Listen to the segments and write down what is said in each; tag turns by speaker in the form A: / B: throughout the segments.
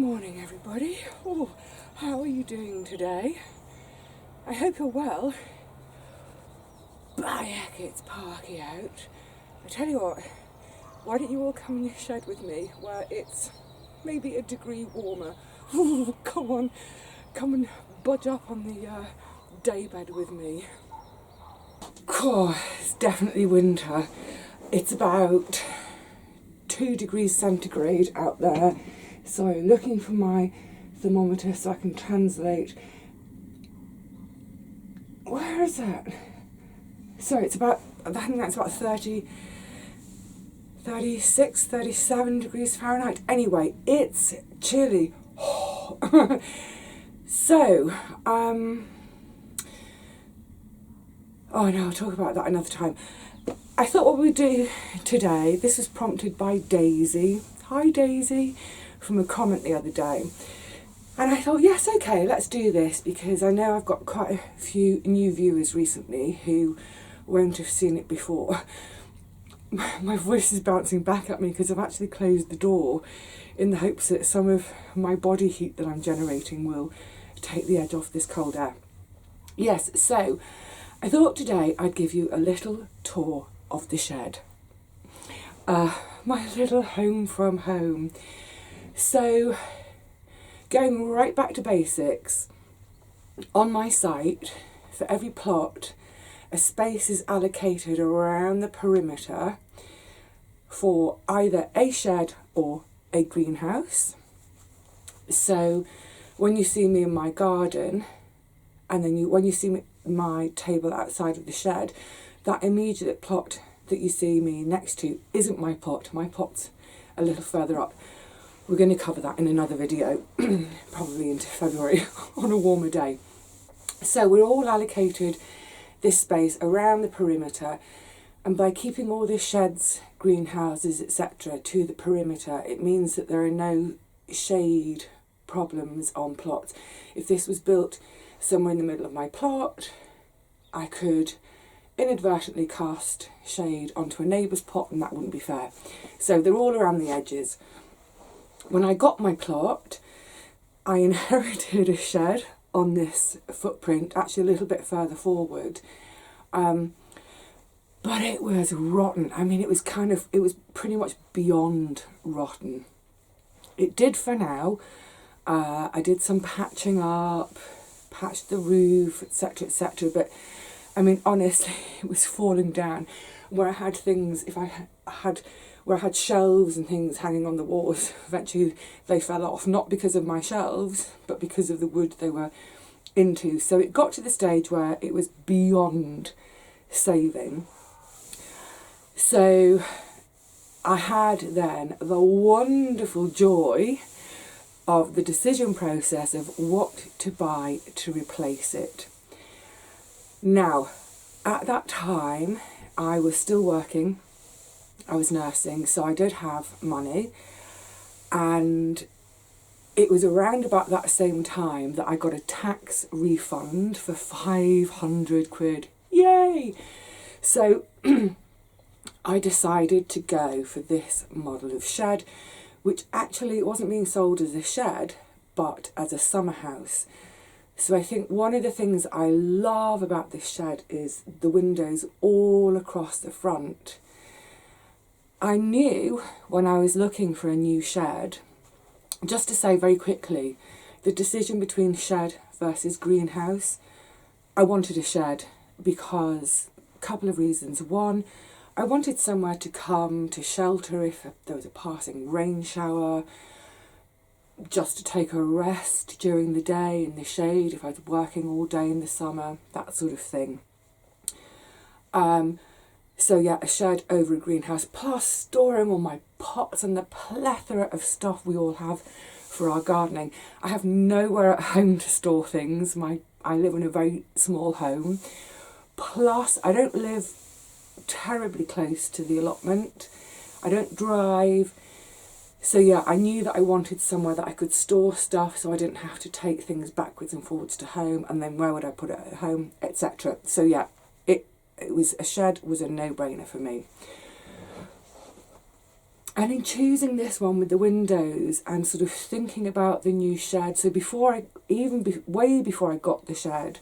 A: morning, everybody. Oh, how are you doing today? I hope you're well. By heck, it's parky out. I tell you what, why don't you all come in your shed with me where it's maybe a degree warmer? Ooh, come on, come and budge up on the daybed with me. It's definitely winter. It's about 2 degrees centigrade out there. So looking for my thermometer so I can translate. Where is that? So it's about, I think that's about 36, 37 degrees Fahrenheit. Anyway, it's chilly. So, oh no, I'll talk about that another time. I thought what we'd do today, this was prompted by Daisy. Hi Daisy, from a comment the other day. And I thought, yes, okay, let's do this, because I know I've got quite a few new viewers recently who won't have seen it before. My voice is bouncing back at me because I've actually closed the door in the hopes that some of my body heat that I'm generating will take the edge off this cold air. Yes, so I thought today I'd give you a little tour of the shed. My little home from home. So, going right back to basics, on my site, for every plot, a space is allocated around the perimeter for either a shed or a greenhouse. So, when you see me in my garden, and then when you see my table outside of the shed, that immediate plot that you see me next to isn't my plot. My plot's a little further up. We're going to cover that in another video, probably into February on a warmer day. So we're all allocated this space around the perimeter, and by keeping all the sheds, greenhouses, etc. to the perimeter, it means that there are no shade problems on plots. If this was built somewhere in the middle of my plot, I could inadvertently cast shade onto a neighbour's plot, and that wouldn't be fair. So they're all around the edges. When I got my plot, I inherited a shed on this footprint, actually a little bit further forward, but it was rotten. I mean, it was pretty much beyond rotten. It did for now. I did some patching up, patched the roof, etc, etc, but I mean, honestly, it was falling down. Where I had things, where I had shelves and things hanging on the walls, eventually they fell off, not because of my shelves, but because of the wood they were into. So it got to the stage where it was beyond saving. So I had then the wonderful joy of the decision process of what to buy to replace it. Now, at that time, I was still working. I was nursing, so I did have money, and it was around about that same time that I got a tax refund for 500 quid. Yay! So I decided to go for this model of shed, which actually it wasn't being sold as a shed, but as a summer house. So I think one of the things I love about this shed is the windows all across the front. I knew when I was looking for a new shed, just to say very quickly, the decision between shed versus greenhouse, I wanted a shed because a couple of reasons. One, I wanted somewhere to come to shelter if there was a passing rain shower, just to take a rest during the day in the shade if I was working all day in the summer, that sort of thing. So yeah, a shed over a greenhouse, plus storing all my pots and the plethora of stuff we all have for our gardening. I have nowhere at home to store things. I live in a very small home. Plus, I don't live terribly close to the allotment. I don't drive. So yeah, I knew that I wanted somewhere that I could store stuff so I didn't have to take things backwards and forwards to home, and then where would I put it at home, etc. So yeah, a shed was a no-brainer for me. And in choosing this one with the windows and sort of thinking about the new shed, so way before I got the shed,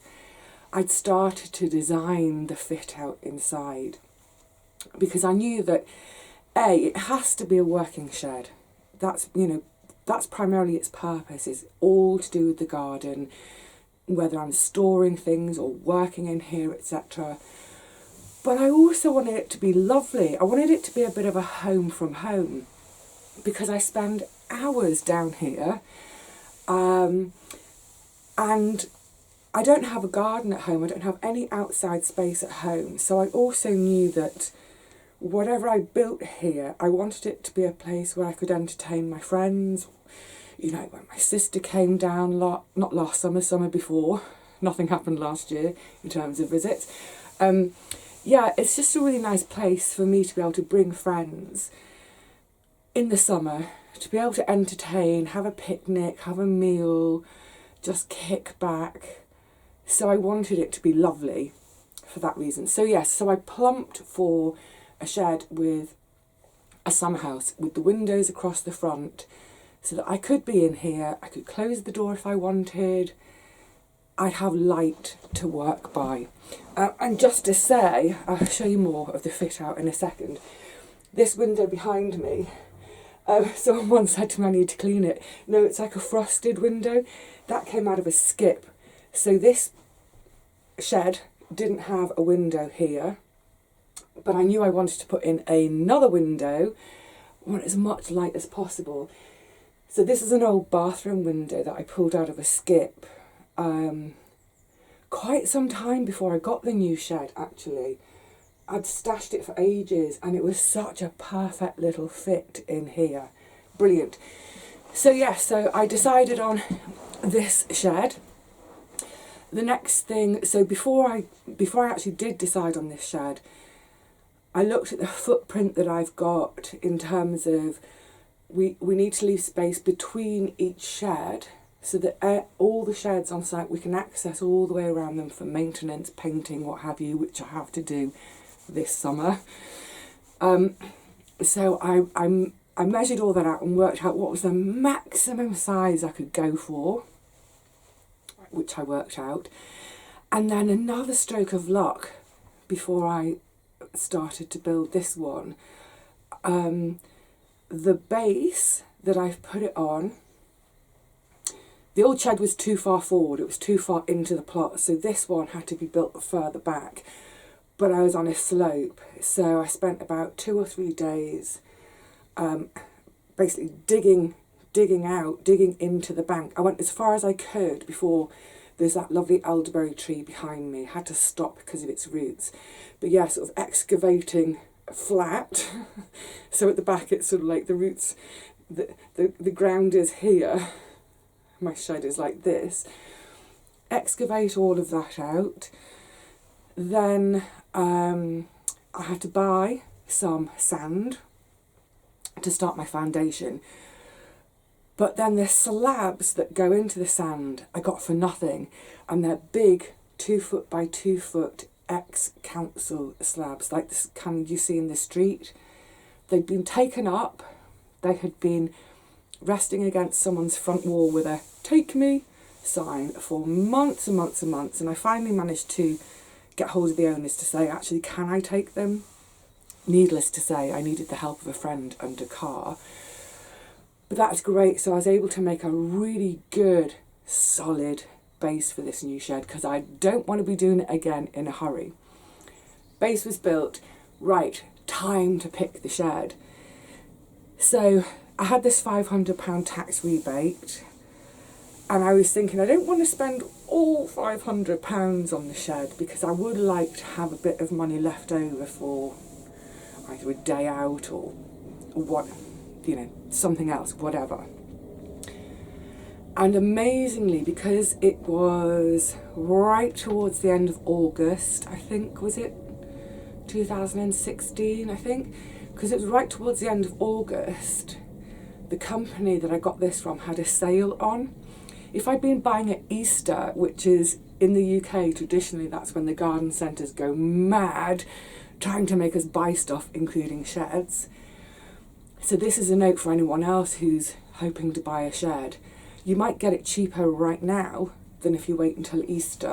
A: I'd started to design the fit out inside, because I knew that it has to be a working shed. That's primarily its purpose, is all to do with the garden, whether I'm storing things or working in here, etc. But I also wanted it to be lovely. I wanted it to be a bit of a home from home, because I spend hours down here, and I don't have a garden at home. I don't have any outside space at home. So I also knew that whatever I built here, I wanted it to be a place where I could entertain my friends. You know, when my sister came down, not last summer, summer before. Nothing happened last year in terms of visits. Yeah, it's just a really nice place for me to be able to bring friends in the summer, to be able to entertain, have a picnic, have a meal, just kick back. So I wanted it to be lovely for that reason. So yes, so I plumped for a shed with a summer house with the windows across the front, so that I could be in here, I could close the door if I wanted, I'd have light to work by. And just to say, I'll show you more of the fit out in a second. This window behind me, someone once said to me I need to clean it. No, it's like a frosted window. That came out of a skip. So this shed didn't have a window here, but I knew I wanted to put in another window. I want as much light as possible. So this is an old bathroom window that I pulled out of a skip quite some time before I got the new shed, actually. I'd stashed it for ages, and it was such a perfect little fit in here. Brilliant. So yes, so I decided on this shed. The next thing, so before I actually did decide on this shed, I looked at the footprint that I've got in terms of we need to leave space between each shed, so that all the sheds on site, we can access all the way around them for maintenance, painting, what have you, which I have to do this summer. So I measured all that out and worked out what was the maximum size I could go for, which I worked out. And then another stroke of luck before I started to build this one. The base that I've put it on, the old shed was too far forward, it was too far into the plot, so this one had to be built further back. But I was on a slope, so I spent about 2 or 3 days basically digging into the bank. I went as far as I could before there's that lovely elderberry tree behind me. I had to stop because of its roots. But yeah, sort of excavating flat. So at the back it's sort of like the roots, the ground is here. My shed is like this. Excavate all of that out. Then I had to buy some sand to start my foundation. But then the slabs that go into the sand I got for nothing, and they're big 2 foot by 2 foot ex-council slabs, like this kind you see in the street. They'd been taken up, they had been resting against someone's front wall with a "take me" sign for months and months and months, and I finally managed to get hold of the owners to say, actually, can I take them? Needless to say, I needed the help of a friend and a car. But that's great, so I was able to make a really good, solid base for this new shed, because I don't want to be doing it again in a hurry. Base was built, right, time to pick the shed. So I had this £500 tax rebate, and I was thinking I don't want to spend all £500 on the shed, because I would like to have a bit of money left over for either a day out or what, you know, something else, whatever. And amazingly, because it was right towards the end of August, I think, was it 2016, I think? Because it was right towards the end of August, the company that I got this from had a sale on. If I'd been buying at Easter, which is in the UK, traditionally that's when the garden centres go mad trying to make us buy stuff, including sheds. So this is a note for anyone else who's hoping to buy a shed. You might get it cheaper right now than if you wait until Easter.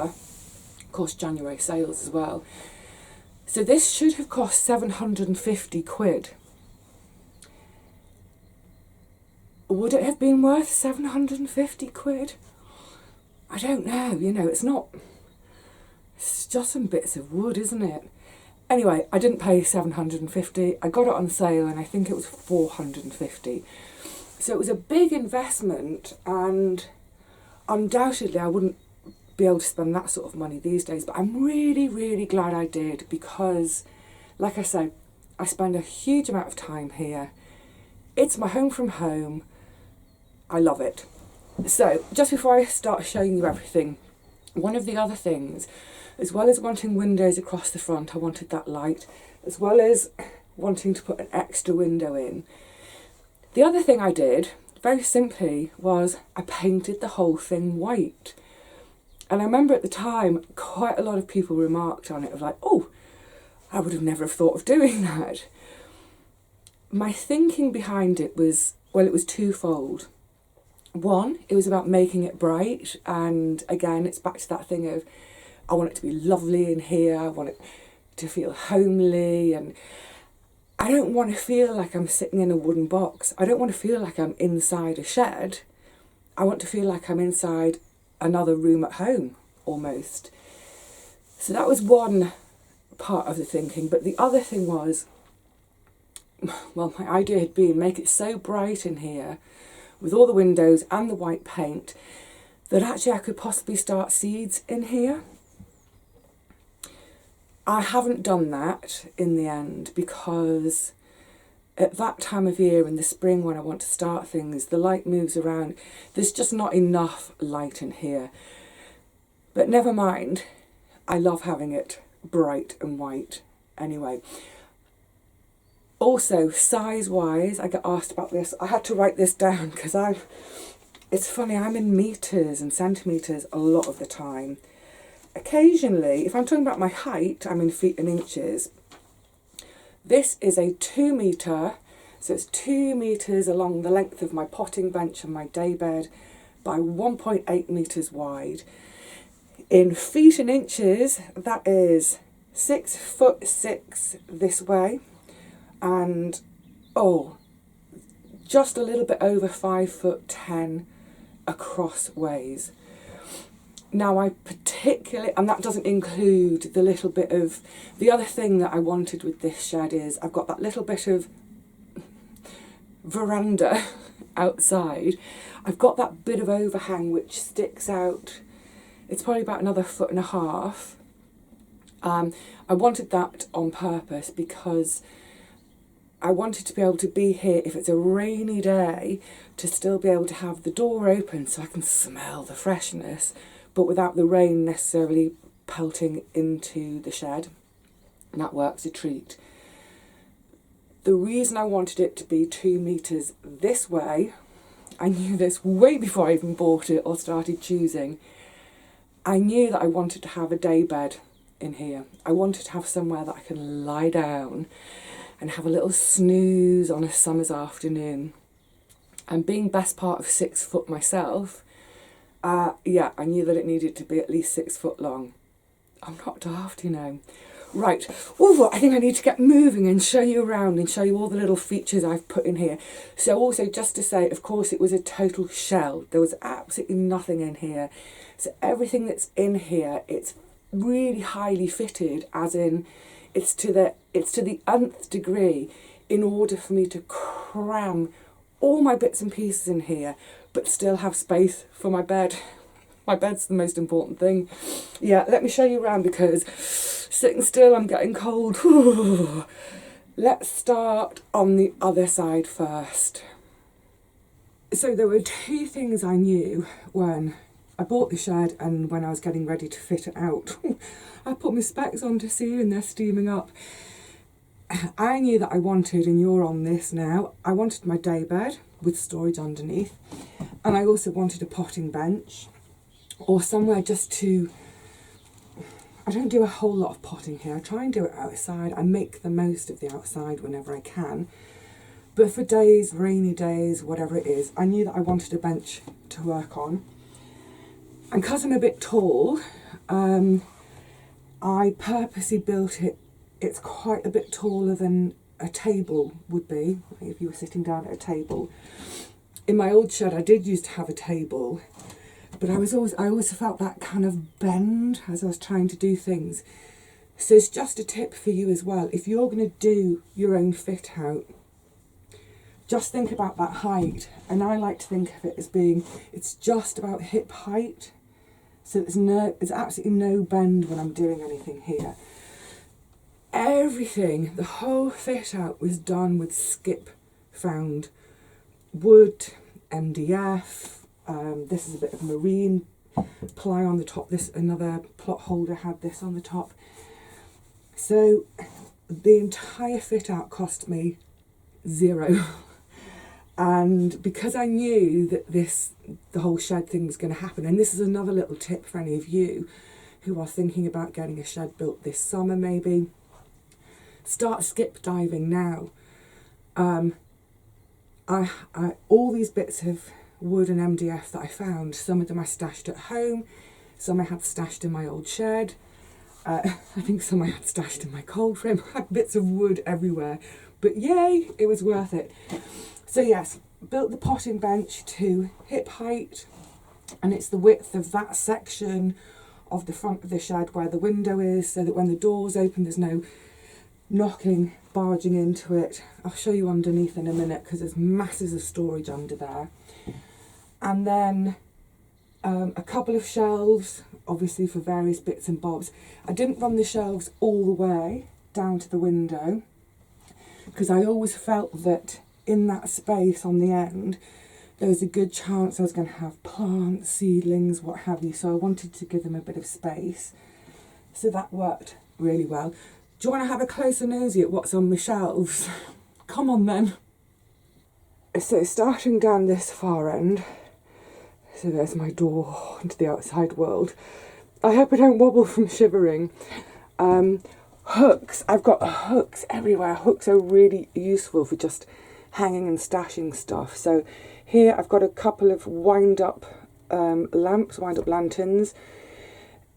A: Of course, January sales as well. So this should have cost 750 quid. Would it have been worth 750 quid? I don't know, you know, it's just some bits of wood, isn't it? Anyway, I didn't pay 750. I got it on sale and I think it was 450. So it was a big investment, and undoubtedly I wouldn't be able to spend that sort of money these days, but I'm really, really glad I did, because, like I said, I spend a huge amount of time here. It's my home from home. I love it. So, just before I start showing you everything, one of the other things, as well as wanting windows across the front, I wanted that light, as well as wanting to put an extra window in. The other thing I did, very simply, was I painted the whole thing white. And I remember at the time, quite a lot of people remarked on it, of like, oh, I would have never have thought of doing that. My thinking behind it was, well, it was twofold. One, it was about making it bright, and again, it's back to that thing of, I want it to be lovely in here, I want it to feel homely, and I don't want to feel like I'm sitting in a wooden box. I don't want to feel like I'm inside a shed. I want to feel like I'm inside another room at home, almost. So that was one part of the thinking, but the other thing was, well, my idea had been make it so bright in here with all the windows and the white paint that actually I could possibly start seeds in here. I haven't done that in the end, because at that time of year in the spring when I want to start things, the light moves around. There's just not enough light in here. But never mind, I love having it bright and white anyway. Also, size-wise, I get asked about this. I had to write this down because it's funny, I'm in meters and centimetres a lot of the time. Occasionally, if I'm talking about my height, I'm in feet and inches. This is a 2 metre, so it's 2 metres along the length of my potting bench and my daybed by 1.8 metres wide. In feet and inches, that is 6'6" this way, and just a little bit over 5'10" across ways. Now I particularly, and that doesn't include the little bit of, the other thing that I wanted with this shed is I've got that little bit of veranda outside. I've got that bit of overhang which sticks out. It's probably about another 1.5 feet. I wanted that on purpose because I wanted to be able to be here if it's a rainy day, to still be able to have the door open so I can smell the freshness, but without the rain necessarily pelting into the shed. And that works a treat. The reason I wanted it to be 2 metres this way, I knew this way before I even bought it or started choosing. I knew that I wanted to have a daybed in here. I wanted to have somewhere that I can lie down and have a little snooze on a summer's afternoon. And being best part of 6 foot myself, I knew that it needed to be at least 6 foot long. I'm not daft, you know. Right, I think I need to get moving and show you around and show you all the little features I've put in here. So also just to say, of course, it was a total shell. There was absolutely nothing in here. So everything that's in here, it's really highly fitted, as in it's to the nth degree, in order for me to cram all my bits and pieces in here, but still have space for my bed. My bed's the most important thing. Yeah, let me show you around because sitting still, I'm getting cold. Let's start on the other side first. So there were 2 things I knew when I bought the shed and when I was getting ready to fit it out. I put my specs on to see and they're steaming up. I knew that I wanted, and you're on this now, I wanted my daybed with storage underneath, and I also wanted a potting bench or somewhere just to, I don't do a whole lot of potting here, I try and do it outside, I make the most of the outside whenever I can, But for days, rainy days, whatever it is, I knew that I wanted a bench to work on. And because I'm a bit tall, I purposely built it. It's quite a bit taller than a table would be, if you were sitting down at a table. In my old shed, I did used to have a table, but I always felt that kind of bend as I was trying to do things. So it's just a tip for you as well. If you're going to do your own fit out, just think about that height. And I like to think of it as being, it's just about hip height. So there's absolutely no bend when I'm doing anything here. Everything, the whole fit out was done with skip found wood, MDF. This is a bit of marine ply on the top. This, another plot holder had this on the top. So the entire fit out cost me £0. And because I knew that the whole shed thing was going to happen, and this is another little tip for any of you who are thinking about getting a shed built this summer maybe, start skip diving now. All these bits of wood and MDF that I found, some of them I stashed at home, some I had stashed in my old shed. I think some I had stashed in my cold frame. I had bits of wood everywhere, but yay, it was worth it. So yes, built the potting bench to hip height, and it's the width of that section of the front of the shed where the window is, so that when the door's open there's no knocking, barging into it. I'll show you underneath in a minute because there's masses of storage under there. And then a couple of shelves, obviously for various bits and bobs. I didn't run the shelves all the way down to the window because I always felt that in that space on the end there was a good chance I was going to have plants, seedlings, what have you, so I wanted to give them a bit of space. So that worked really well. Do you want to have a closer nosy at what's on my shelves? Come on then. So starting down this far end, so there's my door into the outside world. I hope I don't wobble from shivering. Hooks, I've got hooks everywhere. Hooks are really useful for just hanging and stashing stuff. So here I've got a couple of wind-up lamps, wind-up lanterns.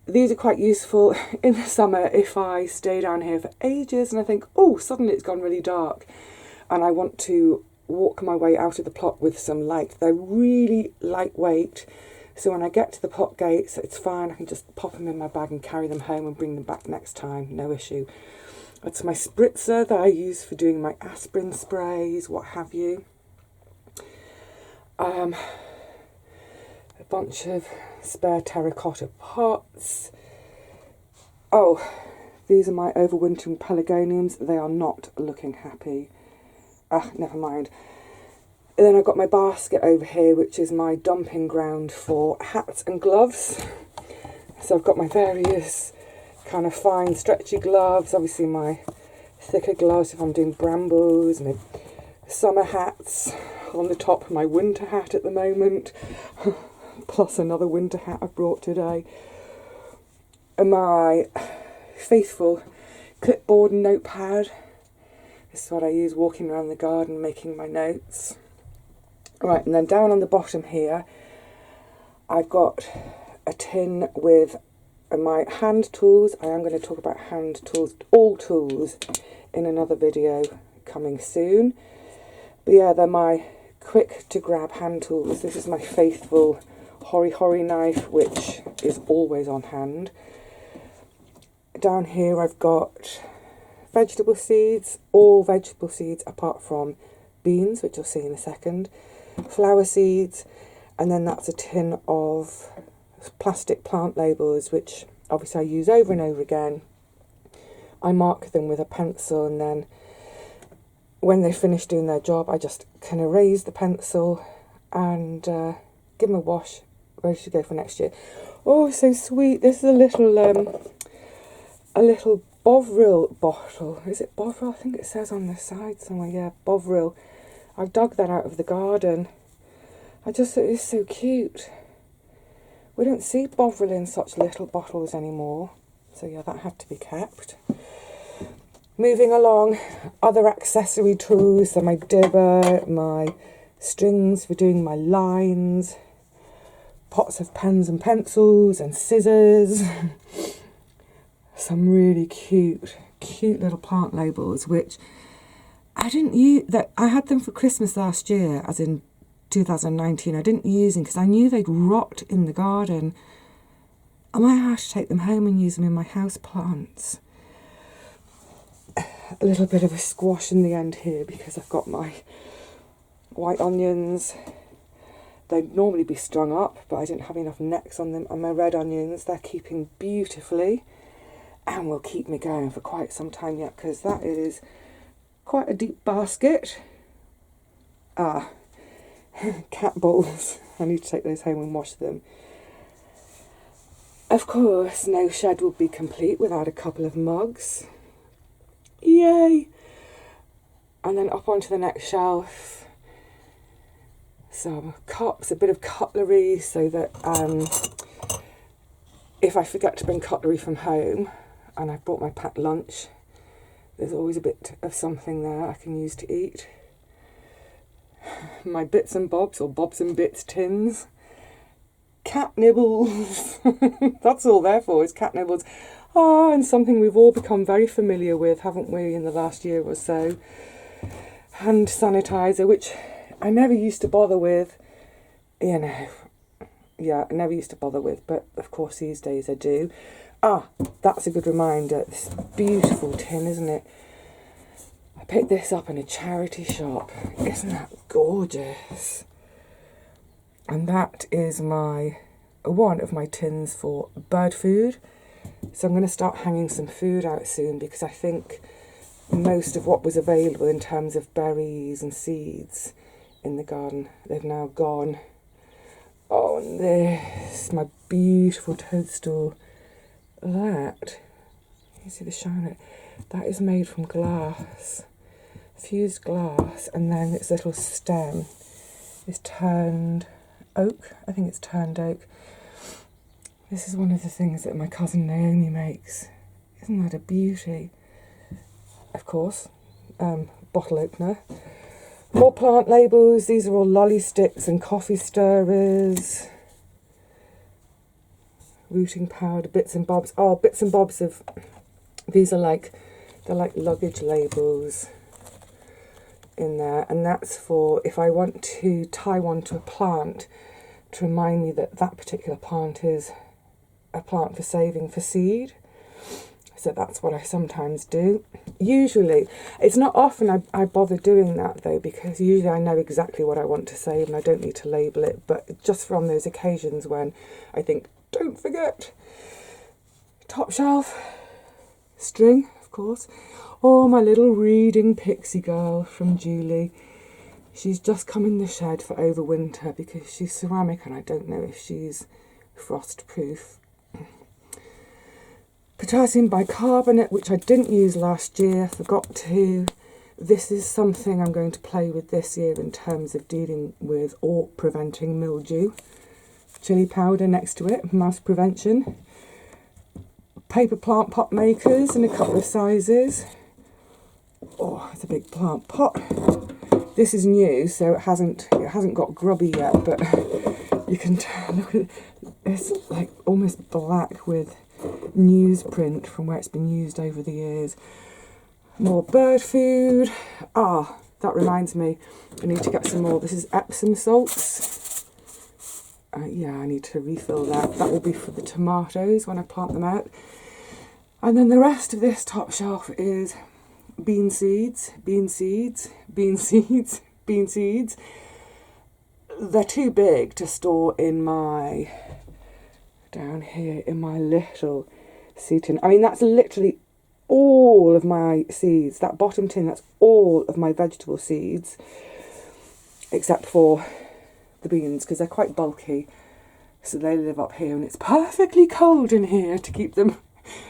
A: These are quite useful in the summer if I stay down here for ages and I think, oh, suddenly it's gone really dark and I want to walk my way out of the plot with some light. They're really lightweight, so when I get to the plot gates it's fine. I can just pop them in my bag and carry them home and bring them back next time, no issue. That's my spritzer that I use for doing my aspirin sprays, what have you. A bunch of spare terracotta pots. Oh, these are my overwintering pelargoniums. They are not looking happy. Never mind. And then I've got my basket over here, which is my dumping ground for hats and gloves. So I've got my various kind of fine stretchy gloves, obviously my thicker gloves if I'm doing brambles, my summer hats on the top of my winter hat at the moment, plus another winter hat I brought today, and my faithful clipboard and notepad. This is what I use walking around the garden making my notes. Right, and then down on the bottom here I've got a tin with my hand tools. I am going to talk about hand tools, all tools, in another video coming soon. But yeah, they're my quick to grab hand tools. This is my faithful hori knife, which is always on hand. Down here I've got vegetable seeds, all vegetable seeds apart from beans, which you'll see in a second, flower seeds, and then that's a tin of plastic plant labels, which obviously I use over and over again. I mark them with a pencil, and then when they finish doing their job I just can erase the pencil and give them a wash, ready to go for next year. Oh, so sweet. This is a little Bovril bottle. Is it Bovril? I think it says on the side somewhere. Yeah, Bovril. I dug that out of the garden. I just thought it was so cute. We don't see Bovril in such little bottles anymore. So yeah, that had to be kept. Moving along, other accessory tools, so my dibber, my strings for doing my lines, pots of pens and pencils and scissors, some really cute little plant labels, which I didn't use. That I had them for Christmas last year, as in 2019. I didn't use them because I knew they'd rot in the garden. I might have to take them home and use them in my house plants. A little bit of a squash in the end here because I've got my white onions. They'd normally be strung up, but I didn't have enough necks on them. And my red onions, they're keeping beautifully and will keep me going for quite some time yet, because that is quite a deep basket. Cat bowls. I need to take those home and wash them. Of course, no shed would be complete without a couple of mugs. Yay! And then up onto the next shelf, some cups, a bit of cutlery, so that if I forget to bring cutlery from home and I've brought my packed lunch, there's always a bit of something there I can use to eat. My bits and bobs, or bobs and bits tins. Cat nibbles. That's all they're for, is cat nibbles. And something we've all become very familiar with, haven't we, in the last year or so. Hand sanitizer, which I never used to bother with. I never used to bother with, but of course these days I do. That's a good reminder. This beautiful tin, isn't it? I picked this up in a charity shop. Isn't that gorgeous? And that is one of my tins for bird food. So I'm going to start hanging some food out soon, because I think most of what was available in terms of berries and seeds in the garden, they've now gone. Oh, and this, my beautiful toadstool. That, you see the shine on it? That is made from glass, fused glass, and then its little stem is turned oak. I think it's turned oak. This is one of the things that my cousin Naomi makes. Isn't that a beauty? Of course, bottle opener. More plant labels. These are all lolly sticks and coffee stirrers. Rooting powder, bits and bobs. Bits and bobs of... These are they're like luggage labels in there. And that's for if I want to tie one to a plant to remind me that that particular plant is a plant for saving for seed. So that's what I sometimes do. Usually, it's not often I bother doing that though, because usually I know exactly what I want to save and I don't need to label it. But just from those occasions when I think, don't forget. Top shelf, string, of course. My little reading pixie girl from Julie. She's just come in the shed for over winter because she's ceramic and I don't know if she's frost proof. Potassium bicarbonate, which I didn't use last year, forgot to. This is something I'm going to play with this year in terms of dealing with or preventing mildew. Chili powder next to it, mouse prevention. Paper plant pot makers in a couple of sizes. It's a big plant pot. This is new, so it hasn't got grubby yet, but you can tell, look at it. It's like almost black with newsprint from where it's been used over the years. More bird food. That reminds me, I need to get some more. This is Epsom salts. I need to refill that. That will be for the tomatoes when I plant them out. And then the rest of this top shelf is bean seeds. They're too big to store down here in my little seed tin. I mean, that's literally all of my seeds. That bottom tin, that's all of my vegetable seeds, except for the beans, because they're quite bulky. So they live up here, and it's perfectly cold in here to keep them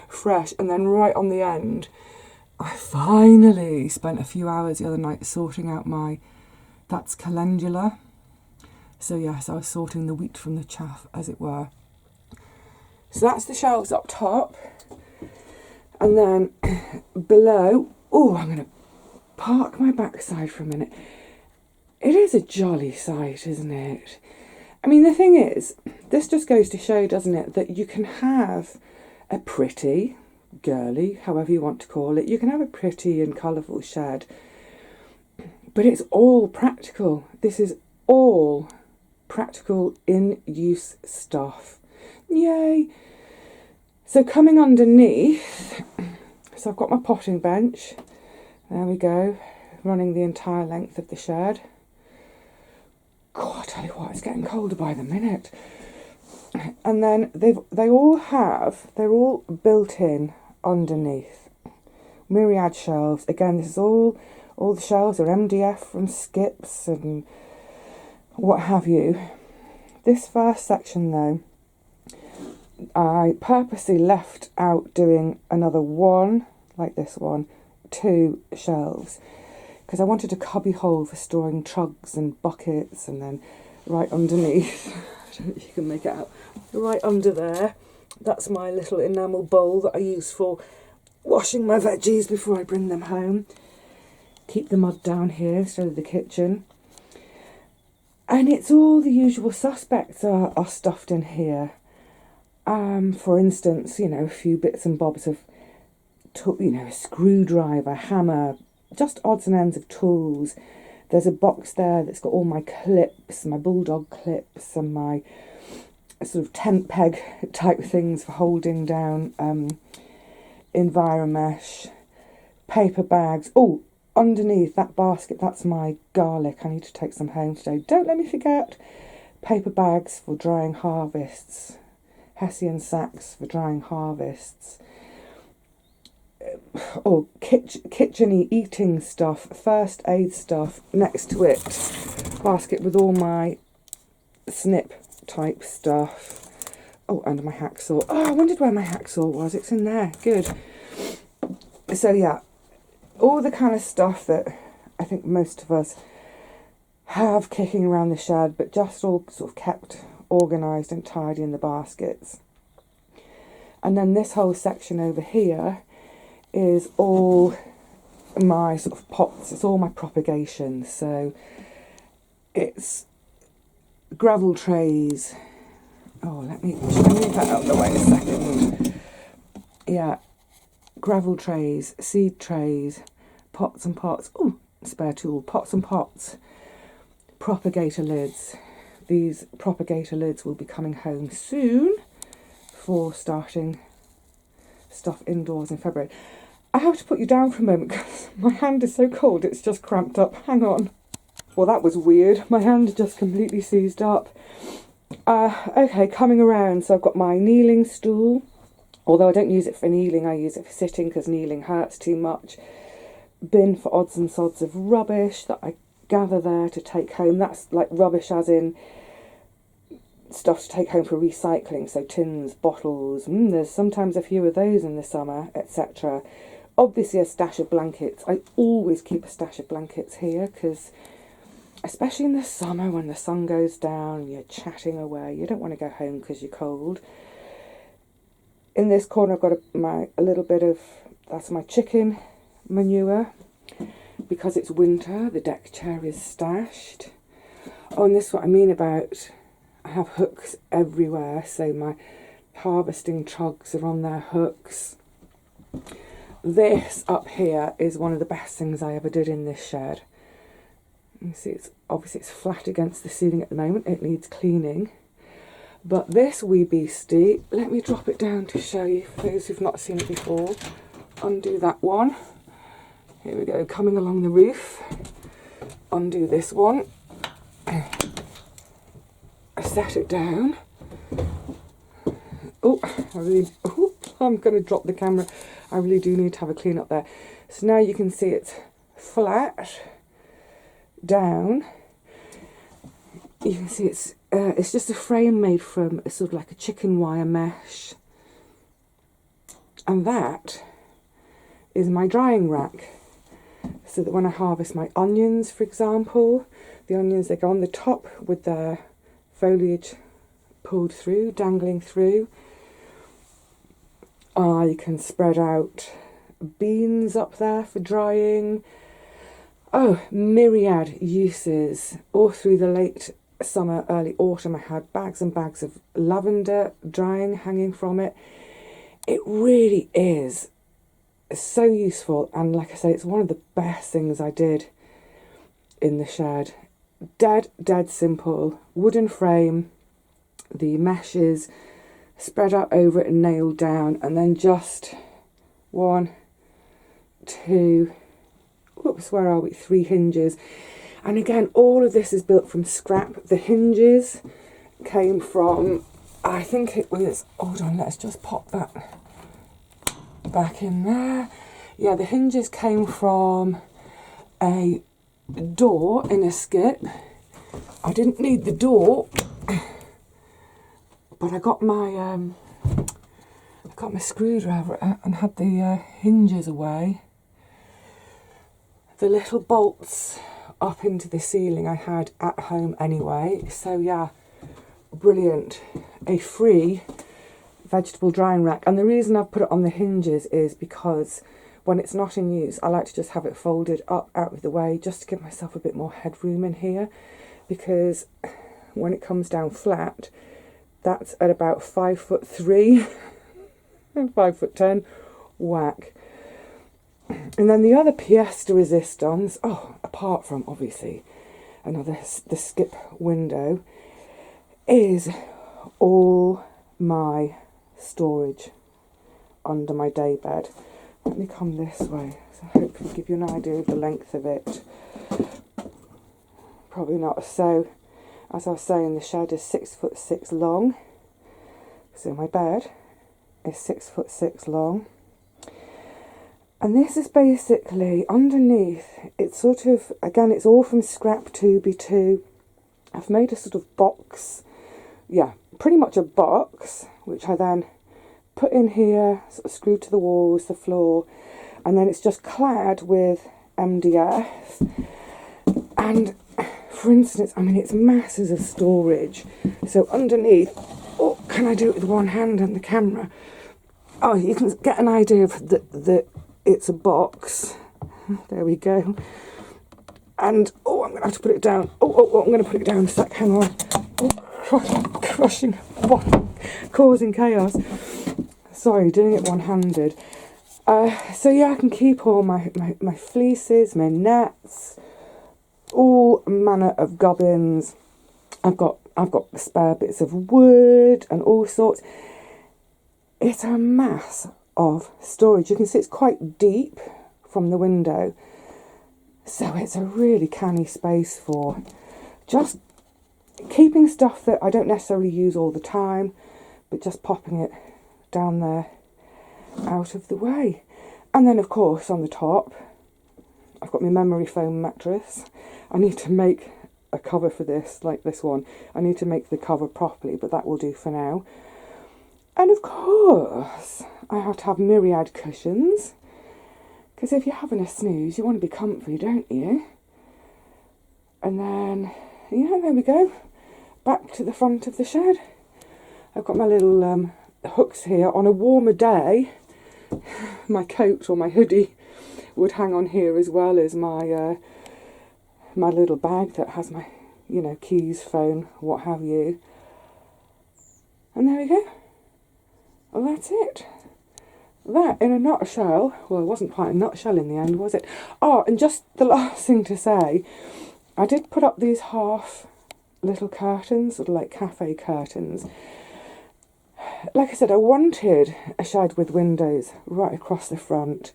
A: fresh. And then right on the end, I finally spent a few hours the other night sorting out that's calendula. So yes, I was sorting the wheat from the chaff, as it were. So that's the shelves up top. And then below, oh, I'm going to park my backside for a minute. It is a jolly sight, isn't it? I mean, the thing is, this just goes to show, doesn't it, that you can have a pretty, girly, however you want to call it, you can have a pretty and colourful shed, but it's all practical. This is all practical in-use stuff. Yay! So coming underneath, so I've got my potting bench. There we go, running the entire length of the shed. God, I tell you what, it's getting colder by the minute. And then they're all built in underneath. Myriad shelves. Again, this is all the shelves are MDF from Skips and what have you. This first section though, I purposely left out doing another one, like this one, 2 shelves, because I wanted a cubby hole for storing trugs and buckets, and then right underneath, I don't know if you can make it out, right under there, that's my little enamel bowl that I use for washing my veggies before I bring them home. Keep the mud down here instead of the kitchen. And it's all the usual suspects are stuffed in here. For instance, a few bits and bobs of, a screwdriver, hammer, just odds and ends of tools. There's a box there that's got all my clips, my bulldog clips, and my sort of tent peg type things for holding down Enviromesh, paper bags. Oh, underneath that basket, that's my garlic. I need to take some home today. Don't let me forget. Paper bags for drying harvests. Hessian sacks for drying harvests. Oh, kitchen-y eating stuff, first aid stuff next to it. Basket with all my snip type stuff. Oh, and my hacksaw. Oh, I wondered where my hacksaw was. It's in there. Good. So yeah, all the kind of stuff that I think most of us have kicking around the shed, but just all sort of kept organised and tidy in the baskets. And then this whole section over here is all my sort of pots, it's all my propagation. So it's gravel trays. Oh, should I move that out of the way a second? Yeah, gravel trays, seed trays, pots and pots. Oh, spare tool, pots and pots. Propagator lids. These propagator lids will be coming home soon for starting stuff indoors in February. I have to put you down for a moment because my hand is so cold, it's just cramped up. Hang on. Well, that was weird. My hand just completely seized up. Okay, coming around. So I've got my kneeling stool. Although I don't use it for kneeling, I use it for sitting because kneeling hurts too much. Bin for odds and sods of rubbish that I gather there to take home. That's like rubbish as in stuff to take home for recycling, so tins, bottles, there's sometimes a few of those in the summer, etc. Obviously a stash of blankets. I always keep a stash of blankets here because especially in the summer when the sun goes down and you're chatting away, you don't want to go home because you're cold. In this corner I've got a little bit of, that's my chicken manure. Because it's winter, the deck chair is stashed. Oh, and this is what I mean about, I have hooks everywhere, so my harvesting trugs are on their hooks. This up here is one of the best things I ever did in this shed. You see, it's flat against the ceiling at the moment, it needs cleaning. But this wee beastie, let me drop it down to show you, for those who've not seen it before. Undo that one. Here we go, coming along the roof. Undo this one. Set it down. Oh, I'm going to drop the camera. I really do need to have a clean up there. So now you can see it's flat down. You can see it's just a frame made from a sort of like a chicken wire mesh. And that is my drying rack. So that when I harvest my onions, for example, the onions, they go on the top with their foliage pulled through, dangling through. I can spread out beans up there for drying. Oh, myriad uses. All through the late summer, early autumn, I had bags and bags of lavender drying, hanging from it. It really is so useful, and like I say, it's one of the best things I did in the shed. Dead simple. Wooden frame, the meshes spread out over it and nailed down, and then just 1, 2, whoops, where are we? 3 hinges. And again, all of this is built from scrap. The hinges came from, I think it was, hold on, let's just pop that back in there. Yeah, the hinges came from a door in a skip. I didn't need the door, but I got my screwdriver out and had the hinges away. The little bolts up into the ceiling I had at home anyway. So yeah, brilliant. A free vegetable drying rack. And the reason I've put it on the hinges is because when it's not in use, I like to just have it folded up out of the way, just to give myself a bit more headroom in here, because when it comes down flat, that's at about 5'3" and 5'10", whack. And then the other pièce de résistance, apart from obviously the skip window, is all my storage under my day bed. Let me come this way, so hopefully give you an idea of the length of it. Probably not. So, as I was saying, the shed is 6'6" long. So my bed is 6'6" long. And this is basically, underneath, it's sort of, again, it's all from scrap 2x2. I've made a sort of box, yeah, pretty much a box, which I then put in here, sort of screwed to the walls, the floor, and then it's just clad with MDF. And for instance, I mean, it's masses of storage. So underneath, can I do it with one hand and the camera? Oh, you can get an idea of the it's a box. There we go. And I'm going to have to put it down. I'm going to put it down a sec. Hang on. Crushing bottom, causing chaos. Sorry, doing it one-handed. So yeah, I can keep all my fleeces, my nets, all manner of gubbins. I've got spare bits of wood and all sorts. It's a mass of storage. You can see it's quite deep from the window, so it's a really canny space for just keeping stuff that I don't necessarily use all the time, but just popping it down there out of the way. And then of course on the top I've got my memory foam mattress. I need to make a cover for this, like this one. I need to make the cover properly, but that will do for now. And of course I have to have myriad cushions, because if you're having a snooze, you want to be comfy, don't you? And then, yeah, there we go. Back to the front of the shed. I've got my little hooks here. On a warmer day, my coat or my hoodie would hang on here, as well as my my little bag that has my, keys, phone, what have you. And there we go. Well, that's it. That, in a nutshell, well, it wasn't quite a nutshell in the end, was it? Oh, and just the last thing to say, I did put up these half little curtains, sort of like cafe curtains. Like I said, I wanted a shed with windows right across the front,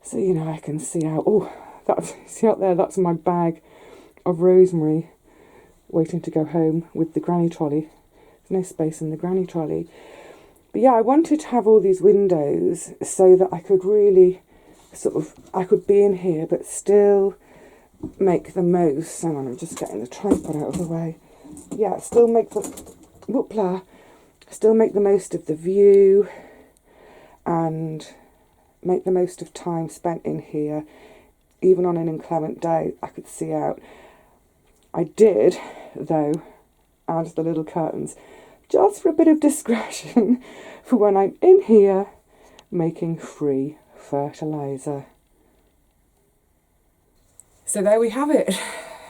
A: so, I can see out. See out there, that's my bag of rosemary waiting to go home with the granny trolley. There's no space in the granny trolley. But yeah, I wanted to have all these windows so that I could really I could be in here but still make the most. Hang on, I'm just getting the tripod out of the way. Yeah, still make the most of the view and make the most of time spent in here. Even on an inclement day, I could see out. I did, though, add the little curtains just for a bit of discretion for when I'm in here making free fertiliser. So there we have it,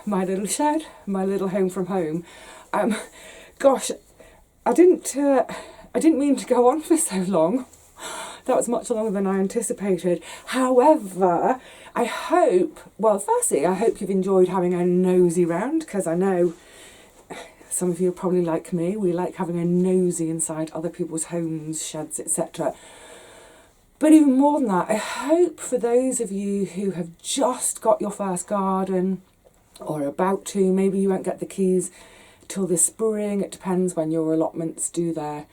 A: my little shed, my little home from home. Gosh, I didn't mean to go on for so long. That was much longer than I anticipated. However, I hope, well, firstly, I hope you've enjoyed having a nosy round, because I know some of you are probably like me. We like having a nosy inside other people's homes, sheds, etc. But even more than that, I hope for those of you who have just got your first garden or about to, maybe you won't get the keys till the spring. It depends when your allotments do their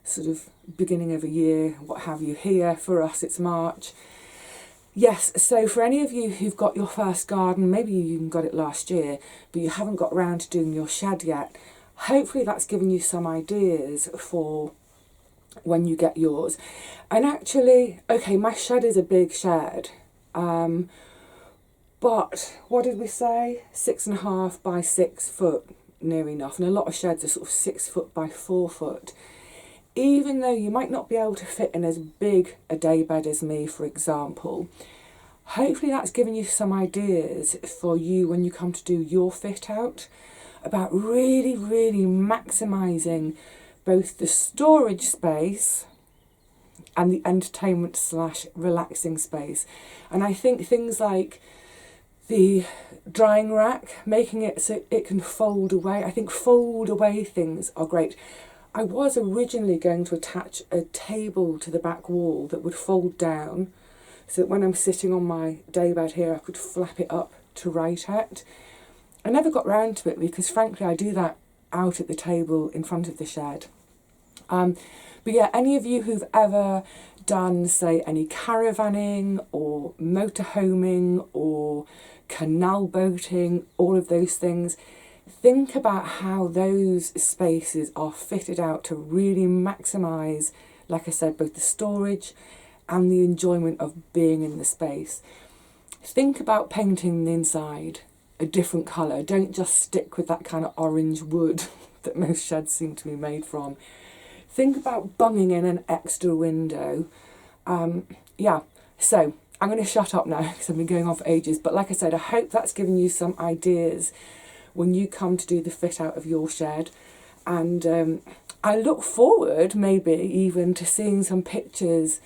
A: sort of beginning of a year, what have you. Here, for us, it's March. Yes, so for any of you who've got your first garden, maybe you even got it last year, but you haven't got round to doing your shed yet, hopefully that's given you some ideas for when you get yours. And actually, okay, my shed is a big shed, but what did we say? 6.5 by 6 foot, near enough. And a lot of sheds are sort of 6 foot by 4 foot. Even though you might not be able to fit in as big a daybed as me, for example, hopefully that's given you some ideas for you when you come to do your fit out, about really, really maximising both the storage space and the entertainment / relaxing space. And I think things like the drying rack, making it so it can fold away. I think fold away things are great. I was originally going to attach a table to the back wall that would fold down, so that when I'm sitting on my daybed here, I could flap it up to write at. I never got round to it because, frankly, I do that out at the table in front of the shed. But yeah, any of you who've ever done, say, any caravanning or motorhoming or canal boating, all of those things, think about how those spaces are fitted out to really maximise, like I said, both the storage and the enjoyment of being in the space. Think about painting the inside a different colour. Don't just stick with that kind of orange wood that most sheds seem to be made from. Think about bunging in an extra window. Yeah, so I'm going to shut up now because I've been going on for ages. But like I said, I hope that's given you some ideas when you come to do the fit out of your shed. And I look forward maybe even to seeing some pictures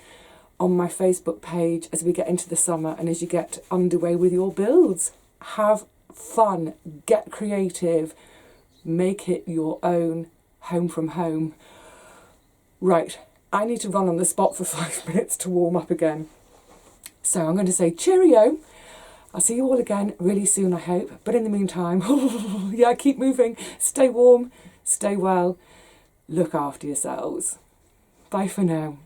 A: on my Facebook page as we get into the summer and as you get underway with your builds. Have fun, get creative, make it your own home from home. Right, I need to run on the spot for 5 minutes to warm up again. So I'm going to say cheerio. I'll see you all again really soon, I hope. But in the meantime, yeah, keep moving, stay warm, stay well, look after yourselves. Bye for now.